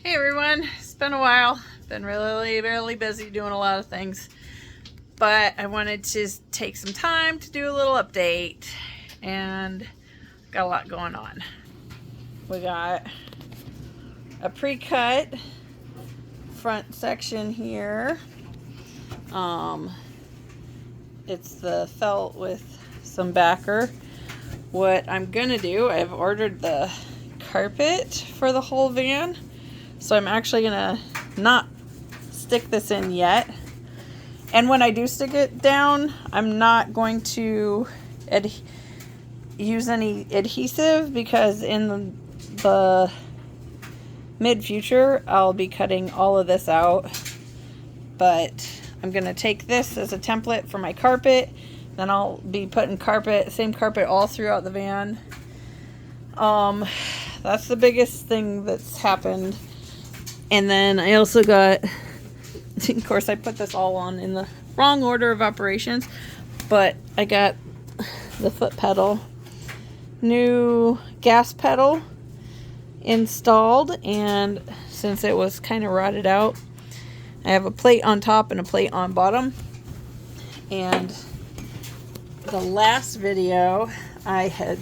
Hey everyone, it's been a while. Been really busy doing a lot of things, but I wanted to take some time to do a little update, and got a lot going on. We got a pre-cut front section here. It's the felt with some backer. What I'm gonna do, I've ordered the carpet for the whole van. So I'm actually gonna not stick this in yet. And when I do stick it down, I'm not going to use any adhesive, because in the mid-future, I'll be cutting all of this out. But I'm gonna take this as a template for my carpet. Then I'll be putting same carpet all throughout the van. That's the biggest thing that's happened. And then I also got, of course I put this all on in the wrong order of operations, but I got the foot pedal, new gas pedal installed, and since it was kind of rotted out, I have a plate on top and a plate on bottom. And the last video I had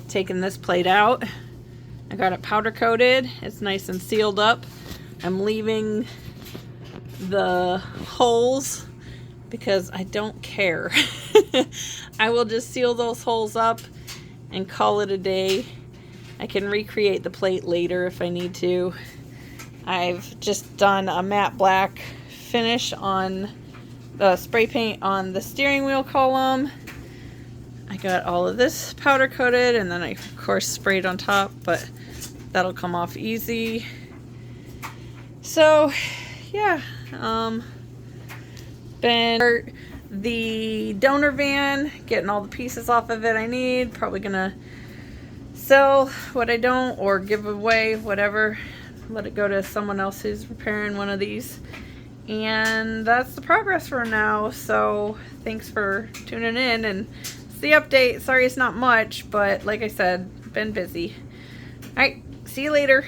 taken this plate out. I got it powder coated. It's nice and sealed up. I'm leaving the holes because I don't care. I will just seal those holes up and call it a day. I can recreate the plate later if I need to. I've just done a matte black finish on the spray paint on the steering wheel column. I got all of this powder coated, and then I of course sprayed on top, but that'll come off easy. So yeah, been the donor van, getting all the pieces off of it I need. Probably gonna sell what I don't, or give away, whatever. Let it go to someone else who's repairing one of these. And that's the progress for now. So thanks for tuning in, and it's the update. Sorry it's not much, but like I said, been busy. Alright, see you later.